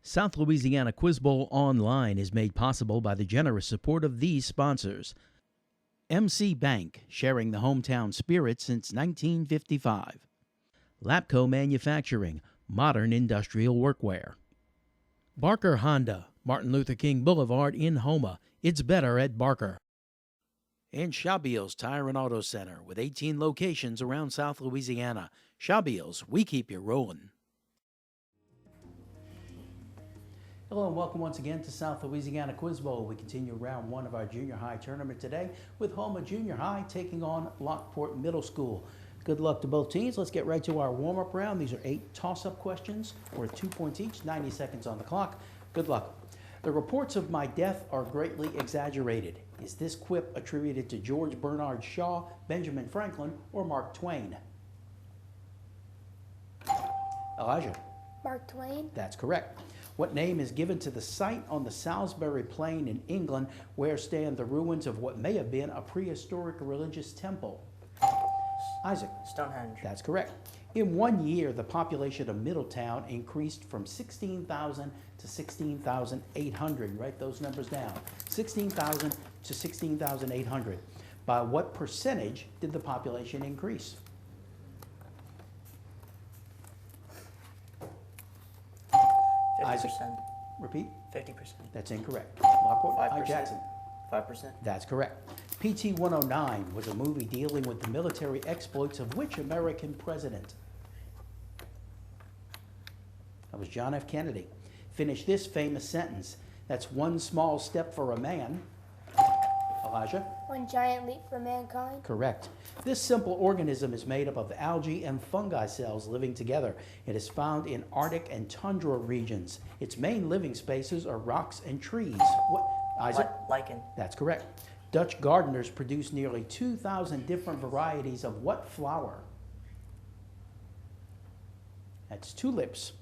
South Louisiana Quiz Bowl Online is made possible by the generous support of these sponsors. MC Bank, sharing the hometown spirit since 1955. Lapco Manufacturing, modern industrial workwear. Barker Honda, Martin Luther King Boulevard in Houma. It's better at Barker. And Shabiel's Tire and Auto Center with 18 locations around South Louisiana. Shabiel's, we keep you rolling. Hello and welcome once again to South Louisiana Quiz Bowl. We continue round one of our junior high tournament today with Houma Junior High taking on Lockport Middle School. Good luck to both teams. Let's get right to our warm-up round. These are 8 toss-up questions worth 2 points each, 90 seconds on the clock. Good luck. The reports of my death are greatly exaggerated. Is this quip attributed to George Bernard Shaw, Benjamin Franklin, or Mark Twain? Elijah. Mark Twain. That's correct. What name is given to the site on the Salisbury Plain in England where stand the ruins of what may have been a prehistoric religious temple? Isaac. Stonehenge. That's correct. In 1 year, the population of Middletown increased from 16,000 to 16,800. Write those numbers down. 16,000 to 16,800. By what percentage did the population increase? Isaac. Repeat. 50%. That's incorrect. Lockport. 5%. Jackson. 5%. That's correct. PT 109 was a movie dealing with the military exploits of which American president? That was John F. Kennedy. Finish this famous sentence. That's one small step for a man. Elijah? One giant leap for mankind. Correct. This simple organism is made up of algae and fungi cells living together. It is found in Arctic and tundra regions. Its main living spaces are rocks and trees. What, Isaac? Lichen. That's correct. Dutch gardeners produce nearly 2,000 different varieties of what flower? That's tulips.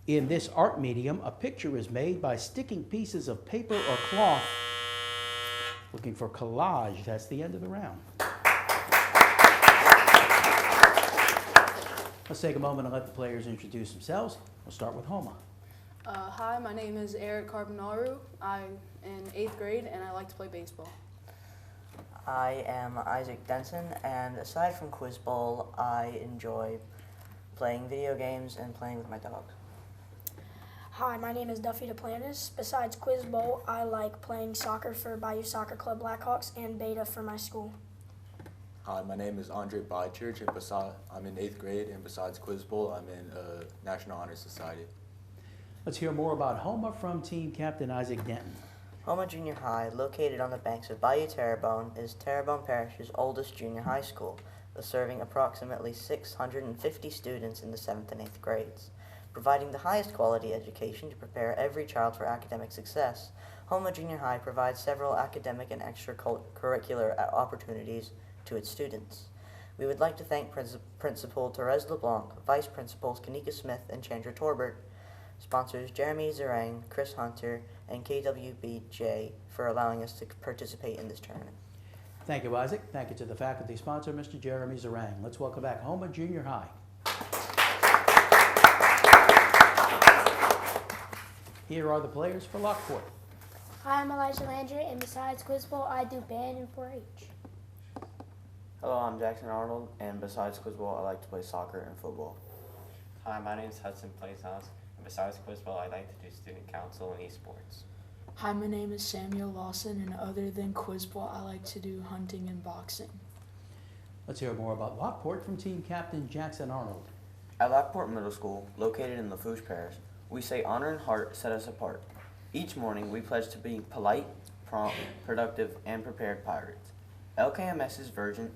In this art medium, a picture is made by sticking pieces of paper or cloth. Looking for collage. That's the end of the round. Let's take a moment and let the players introduce themselves. We'll start with Houma. Hi, my name is Eric Carbonaru. I'm in 8th grade and I like to play baseball. I am Isaac Denson, and aside from Quiz Bowl, I enjoy playing video games and playing with my dog. Hi, my name is Duffy Duplantis. Besides Quiz Bowl, I like playing soccer for Bayou Soccer Club Blackhawks and Beta for my school. Hi, my name is Andre Bychurch, and I'm in 8th grade, and besides Quiz Bowl, I'm in National Honor Society. Let's hear more about Houma from team captain Isaac Denton. Houma Junior High, located on the banks of Bayou Terrebonne, is Terrebonne Parish's oldest junior high school, serving approximately 650 students in the 7th and 8th grades. Providing the highest quality education to prepare every child for academic success, Houma Junior High provides several academic and extracurricular opportunities to its students. We would like to thank Principal Therese LeBlanc, Vice Principals Kanika Smith and Chandra Torbert, sponsors Jeremy Zerang, Chris Hunter, and KWBJ for allowing us to participate in this tournament. Thank you, Isaac. Thank you to the faculty sponsor, Mr. Jeremy Zerang. Let's welcome back Houma Junior High. Here are the players for Lockport. Hi, I'm Elijah Landry, and besides Quiz Bowl, I do band and 4-H. Hello, I'm Jackson Arnold, and besides Quiz Bowl, I like to play soccer and football. Hi, my name is Hudson Plaishouse, and besides Quiz Bowl, I like to do student council and esports. Hi, my name is Samuel Lawson, and other than Quiz Bowl, I like to do hunting and boxing. Let's hear more about Lockport from team captain Jackson Arnold. At Lockport Middle School, located in Lafourche Parish, we say honor and heart set us apart. Each morning, we pledge to be polite, prompt, productive, and prepared pirates. LKMS's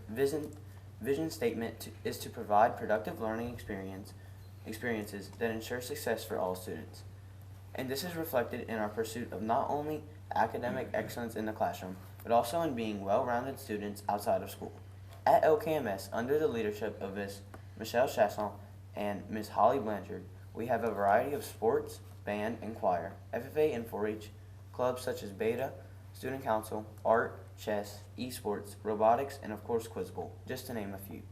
vision statement is to provide productive learning experiences that ensure success for all students. And this is reflected in our pursuit of not only academic excellence in the classroom, but also in being well-rounded students outside of school. At LKMS, under the leadership of Ms. Michelle Chasson and Ms. Holly Blanchard, we have a variety of sports, band, and choir, FFA and 4-H, clubs such as Beta, Student Council, art, chess, esports, robotics, and of course Quiz Bowl, just to name a few.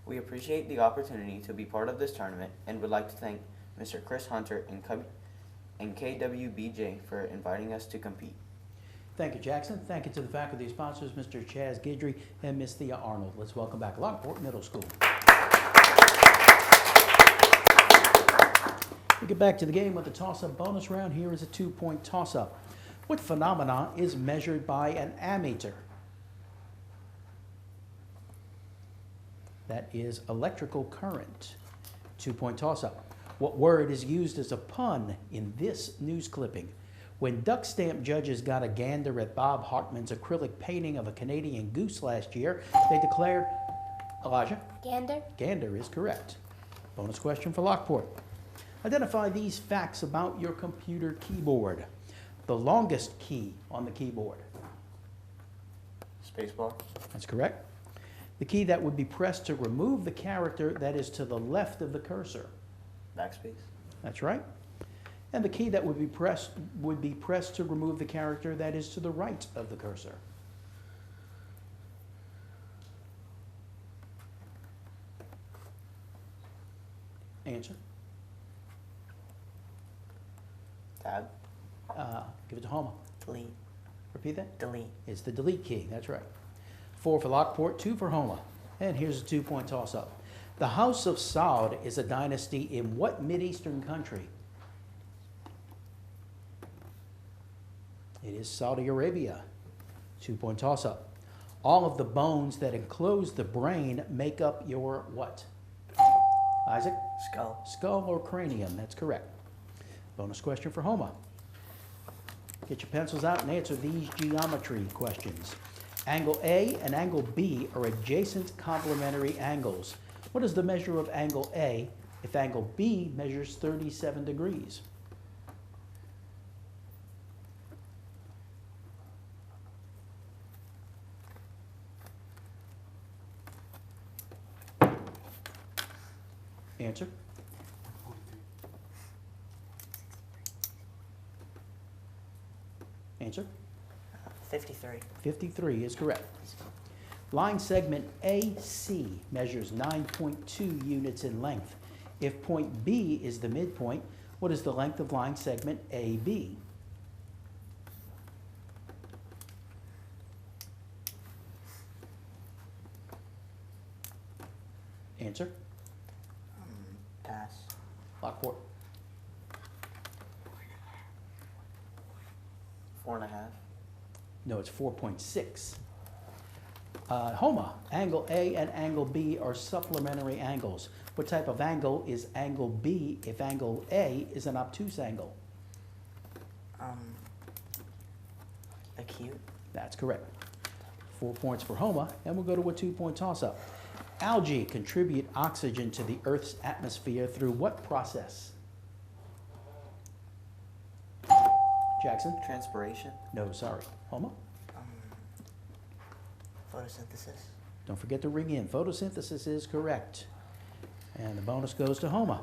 We appreciate the opportunity to be part of this tournament and would like to thank Mr. Chris Hunter and and KWBJ for inviting us to compete. Thank you, Jackson. Thank you to the faculty sponsors, Mr. Chaz Guidry and Miss Thea Arnold. Let's welcome back Lockport Middle School. We get back to the game with the toss-up bonus round. Here is a 2-point toss-up. What phenomena is measured by an ammeter? That is electrical current. 2-point toss-up. What word is used as a pun in this news clipping? When duck stamp judges got a gander at Bob Hartman's acrylic painting of a Canadian goose last year, they declared, Elijah? Gander. Gander is correct. Bonus question for Lockport. Identify these facts about your computer keyboard. The longest key on the keyboard. Spacebar. That's correct. The key that would be pressed to remove the character that is to the left of the cursor. Backspace. That's right. And the key that would be pressed to remove the character that is to the right of the cursor. Answer. Tab. Give it to Houma. Delete. Repeat that. Delete. It's the delete key. That's right. 4 for Lockport, 2 for Houma. And here's a 2-point toss-up. The House of Saud is a dynasty in what Mideastern country? It is Saudi Arabia. 2-point toss-up. All of the bones that enclose the brain make up your what? Isaac? Skull. Skull or cranium. That's correct. Bonus question for Houma. Get your pencils out and answer these geometry questions. Angle A and angle B are adjacent complementary angles. What is the measure of angle A if angle B measures 37 degrees? Answer. Answer. 53. 53 is correct. Line segment AC measures 9.2 units in length. If point B is the midpoint, what is the length of line segment AB? Answer. Pass. Lockport. 4.5. No, it's 4.6. Houma, angle A and angle B are supplementary angles. What type of angle is angle B if angle A is an obtuse angle? Acute. That's correct. 4 points for Houma, and we'll go to a 2-point toss-up. Algae contribute oxygen to the Earth's atmosphere through what process? Jackson? Transpiration. No, sorry. Houma? Photosynthesis. Don't forget to ring in. Photosynthesis is correct. And the bonus goes to Houma.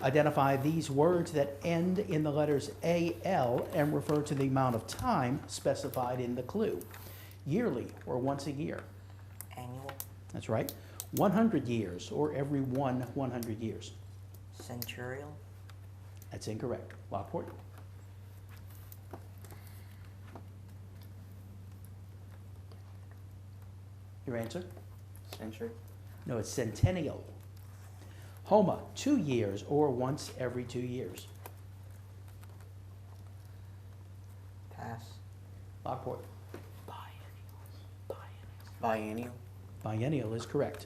Identify these words that end in the letters AL and refer to the amount of time specified in the clue. Yearly or once a year. Annual. That's right. 100 years or every 100 years. Centurial. That's incorrect. Lockport? Your answer? Century. No, it's centennial. Houma, 2 years or once every 2 years. Pass. Lockport? Biennial. Biennial is correct.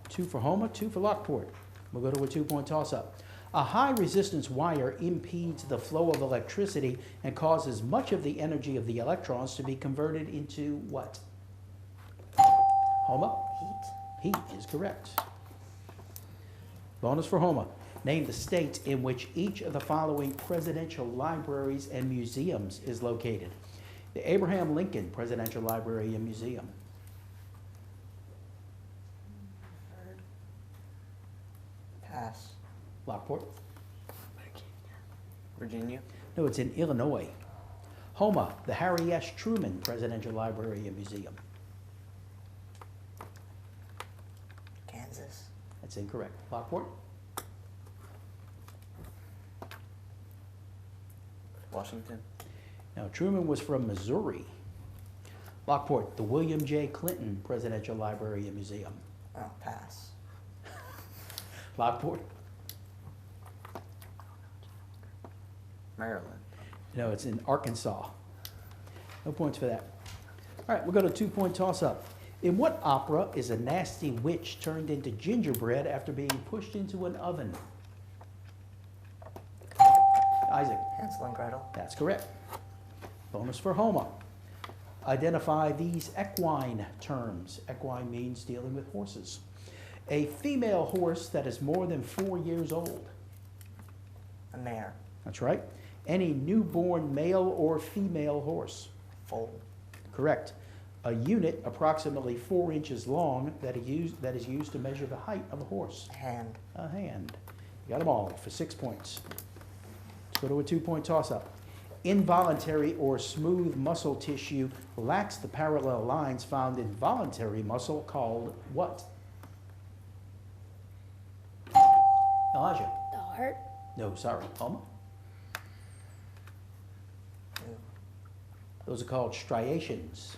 2 for Houma, 2 for Lockport. We'll go to a 2-point toss-up. A high-resistance wire impedes the flow of electricity and causes much of the energy of the electrons to be converted into what? Houma? Heat. Heat is correct. Bonus for Houma. Name the state in which each of the following presidential libraries and museums is located. The Abraham Lincoln Presidential Library and Museum. Pass. Lockport? Virginia. No, it's in Illinois. Houma, the Harry S. Truman Presidential Library and Museum. Kansas. That's incorrect. Lockport? Washington. Now, Truman was from Missouri. Lockport, the William J. Clinton Presidential Library and Museum. Oh, pass. Lockport? Maryland. No, it's in Arkansas. No points for that. All right, we'll go to 2-point toss-up. In what opera is a nasty witch turned into gingerbread after being pushed into an oven? Isaac. Hansel and Gretel. That's correct. Bonus for Houma. Identify these equine terms. Equine means dealing with horses. A female horse that is more than 4 years old. A mare. That's right. Any newborn male or female horse. Foal. Correct. A unit approximately 4 inches long that is used to measure the height of a horse. Hand. A hand. You got them all for 6 points. Let's go to a 2-point toss-up. Involuntary or smooth muscle tissue lacks the parallel lines found in voluntary muscle called what? Elijah. The heart. No, sorry. Houma. Ew. Those are called striations.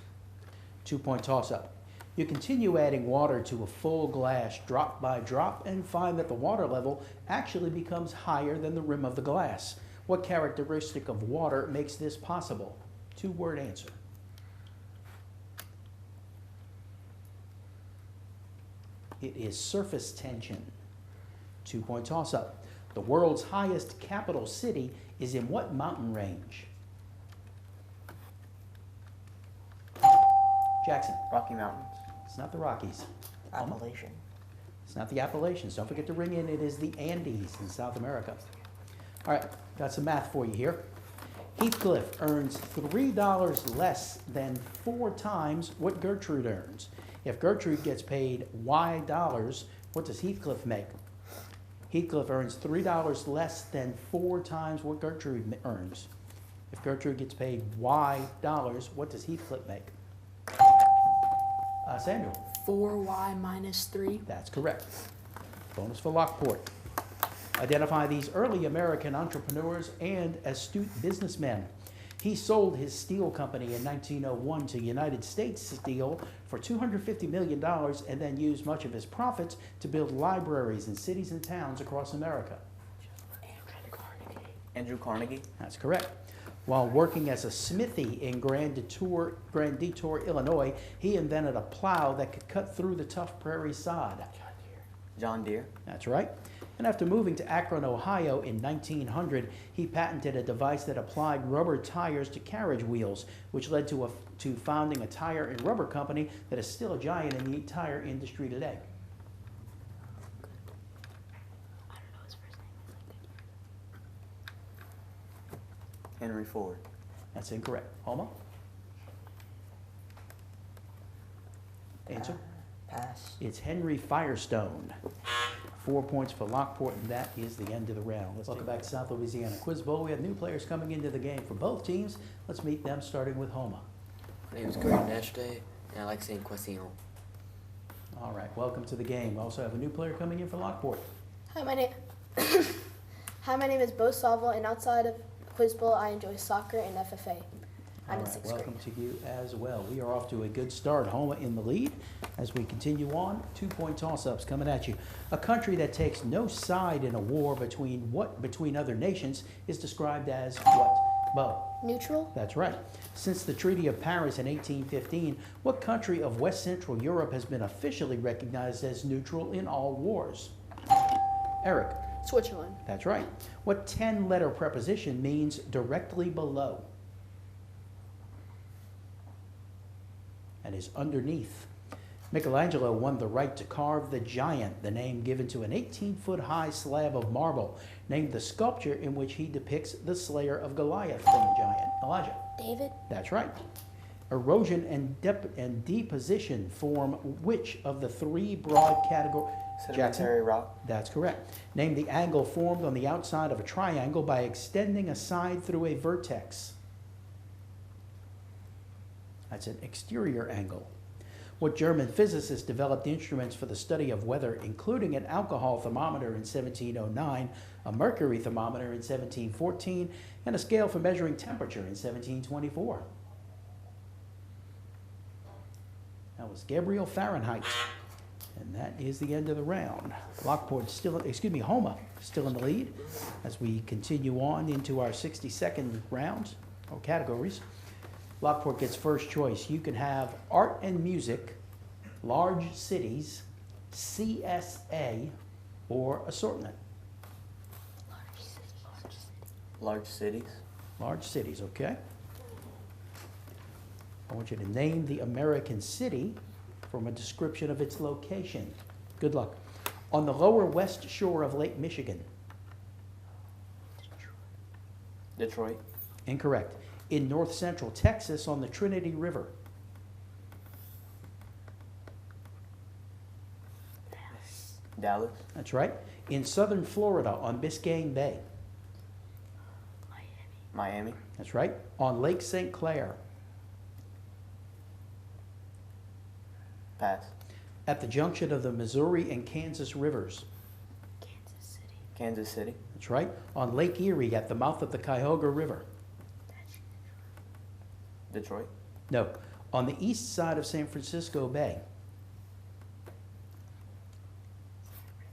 2-point toss-up. You continue adding water to a full glass drop by drop and find that the water level actually becomes higher than the rim of the glass. What characteristic of water makes this possible? 2-word answer. It is surface tension. 2-point toss-up. The world's highest capital city is in what mountain range? Jackson. Rocky Mountains. It's not the Rockies. Appalachian. It's not the Appalachians. Don't forget to ring in. It is the Andes in South America. All right, got some math for you here. Heathcliff earns $3 less than 4 times what Gertrude earns. If Gertrude gets paid Y dollars, what does Heathcliff make? Heathcliff earns $3 less than 4 times what Gertrude earns. If Gertrude gets paid Y dollars, what does Heathcliff make? Samuel. 4y minus 3. That's correct. Bonus for Lockport. Identify these early American entrepreneurs and astute businessmen. He sold his steel company in 1901 to United States Steel for $250 million and then used much of his profits to build libraries in cities and towns across America. Andrew Carnegie. That's correct. While working as a smithy in Grand Detour, Illinois, he invented a plow that could cut through the tough prairie sod. John Deere. That's right. And after moving to Akron, Ohio in 1900, he patented a device that applied rubber tires to carriage wheels, which led to founding a tire and rubber company that is still a giant in the tire industry today. Henry Ford. That's incorrect. Houma? Answer? Pass. It's Henry Firestone. 4 points for Lockport, and that is the end of the round. Welcome back to South Louisiana Quiz Bowl. We have new players coming into the game for both teams. Let's meet them, starting with Houma. My name is Gordon Nashday, and I like saying Question. All right, welcome to the game. We also have a new player coming in for Lockport. Hi, my name. Hi, my name is Bo Salvo, and outside of Quiz Bowl, I enjoy soccer and FFA. I'm All in right, 6th grade. welcome to you as well. We are off to a good start. Houma in the lead. As we continue on, 2-point toss-ups coming at you. A country that takes no side in a war between other nations is described as what? Bo. Neutral? That's right. Since the Treaty of Paris in 1815, what country of West Central Europe has been officially recognized as neutral in all wars? Eric. Switzerland. That's right. What 10-letter preposition means directly below? And is underneath. Michelangelo won the right to carve the Giant, the name given to an 18-foot-high slab of marble, named the sculpture in which he depicts the slayer of Goliath from the giant. Elijah. David? That's right. Erosion and deposition form which of the 3 broad categories? Sedimentary rock. That's correct. Name the angle formed on the outside of a triangle by extending a side through a vertex. That's an exterior angle. What German physicist developed instruments for the study of weather, including an alcohol thermometer in 1709, a mercury thermometer in 1714, and a scale for measuring temperature in 1724. That was Gabriel Fahrenheit. And that is the end of the round. Lockport Houma still in the lead as we continue on into our 60-second rounds or categories. Lockport gets first choice. You can have art and music, large cities, CSA, or assortment. Large cities. Large cities, okay. I want you to name the American city from a description of its location. Good luck. On the lower west shore of Lake Michigan. Detroit. Incorrect. In north central Texas on the Trinity River. Dallas. That's right. In southern Florida on Biscayne Bay. Miami. That's right. On Lake St. Clair. Pass. At the junction of the Missouri and Kansas rivers. Kansas City. That's right. On Lake Erie at the mouth of the Cuyahoga River. Detroit. No. On the east side of San Francisco Bay.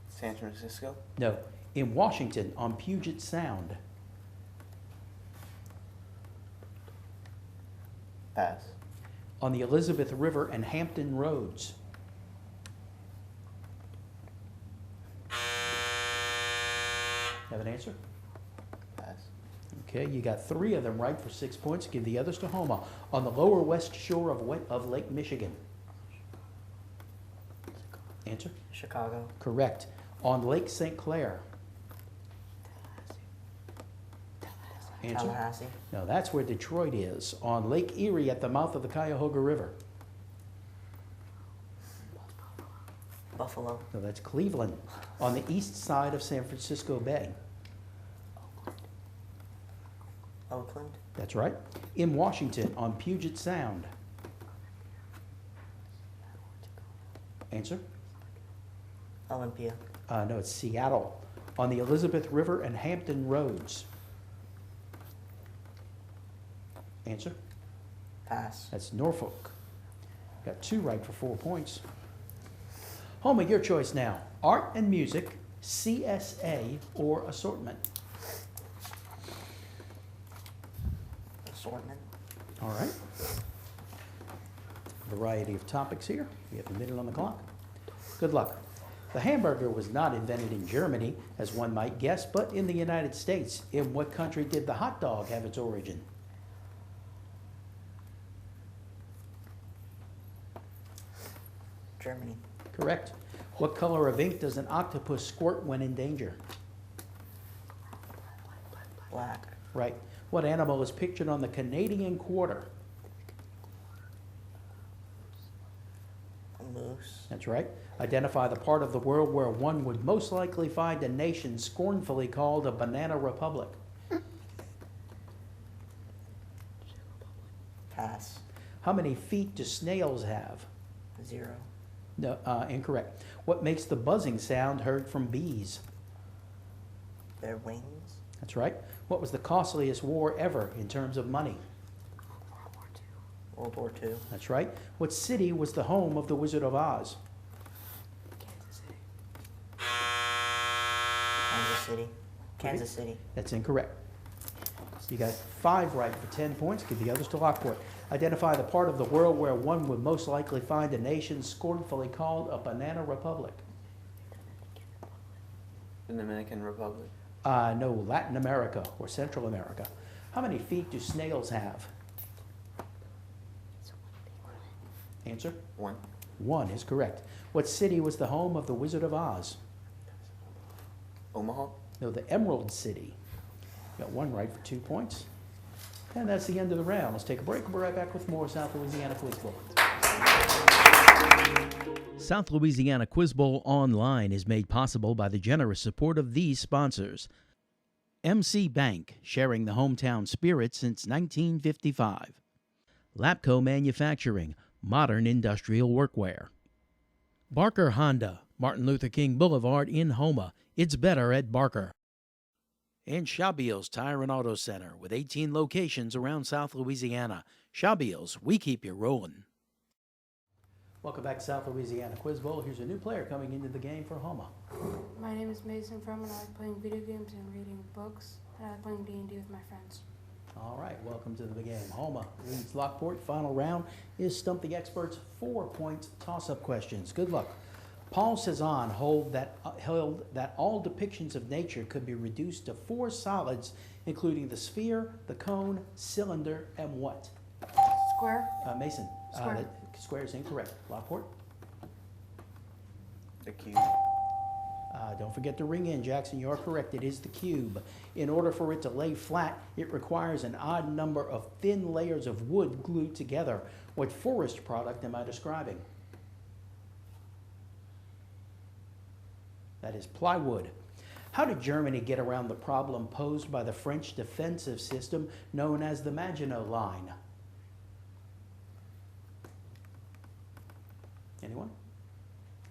San Francisco. No. In Washington on Puget Sound. Pass. On the Elizabeth River and Hampton Roads. Have an answer? Pass. Okay, you got 3 of them right for 6 points. Give the others to Houma. On the lower west shore of Lake Michigan. Answer? Chicago. Correct. On Lake St. Clair. Answer? Tallahassee. No, that's where Detroit is. On Lake Erie at the mouth of the Cuyahoga River. Buffalo. No, that's Cleveland. On the east side of San Francisco Bay. Oakland. That's right. In Washington on Puget Sound. Answer? Olympia. No, it's Seattle. On the Elizabeth River and Hampton Roads. Answer? Pass. That's Norfolk. Got 2 right for 4 points. Houma, your choice now. Art and music, CSA, or assortment. Assortment. All right. Variety of topics here. We have a minute on the clock. Good luck. The hamburger was not invented in Germany, as one might guess, but in the United States. In what country did the hot dog have its origin? Germany. Correct. What color of ink does an octopus squirt when in danger? Black. Right. What animal is pictured on the Canadian quarter? A moose. That's right. Identify the part of the world where one would most likely find a nation scornfully called a banana republic. Pass. How many feet do snails have? 0. No, incorrect. What makes the buzzing sound heard from bees? Their wings. That's right. What was the costliest war ever in terms of money? World War II. That's right. What city was the home of the Wizard of Oz? Kansas City. Kansas City. That's incorrect. You got 5 right for 10 points. Give the others to Lockport. Identify the part of the world where one would most likely find a nation scornfully called a banana republic. The Dominican Republic. No, Latin America or Central America. How many feet do snails have? Answer? 1. 1 is correct. What city was the home of the Wizard of Oz? Omaha. No, the Emerald City. Got 1 right for 2 points. And that's the end of the round. Let's take a break. We'll be right back with more South Louisiana Quiz Bowl. South Louisiana Quiz Bowl Online is made possible by the generous support of these sponsors. MC Bank, sharing the hometown spirit since 1955. Lapco Manufacturing, modern industrial workwear. Barker Honda, Martin Luther King Boulevard in Houma. It's better at Barker. And Shabiel's Tire and Auto Center with 18 locations around South Louisiana. Shabiel's, we keep you rolling. Welcome back to South Louisiana Quiz Bowl. Here's a new player coming into the game for Houma. My name is Mason Frum, and I like playing video games and reading books, and I like playing D&D with my friends. All right, welcome to the game. Houma leads Lockport. Final round is Stump the Experts 4-point toss-up questions. Good luck. Paul Cézanne held that all depictions of nature could be reduced to 4 solids, including the sphere, the cone, cylinder, and what? Square. Mason. Square. Square is incorrect. Lockport. The cube. Don't forget to ring in, Jackson. You're correct. It is the cube. In order for it to lay flat, it requires an odd number of thin layers of wood glued together. What forest product am I describing? That is plywood. How did Germany get around the problem posed by the French defensive system known as the Maginot Line? Anyone?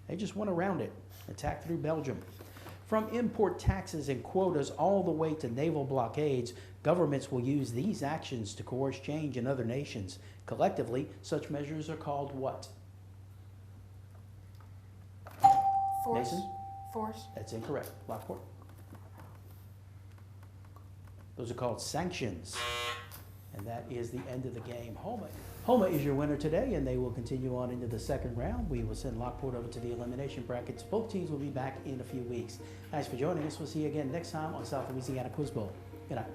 They just went around it, attacked through Belgium. From import taxes and quotas all the way to naval blockades, governments will use these actions to coerce change in other nations. Collectively, such measures are called what? Force. Mason? Force. That's incorrect. Lockport. Those are called sanctions. And that is the end of the game. Houma is your winner today, and they will continue on into the second round. We will send Lockport over to the elimination brackets. Both teams will be back in a few weeks. Thanks for joining us. We'll see you again next time on South Louisiana Quiz Bowl. Good night.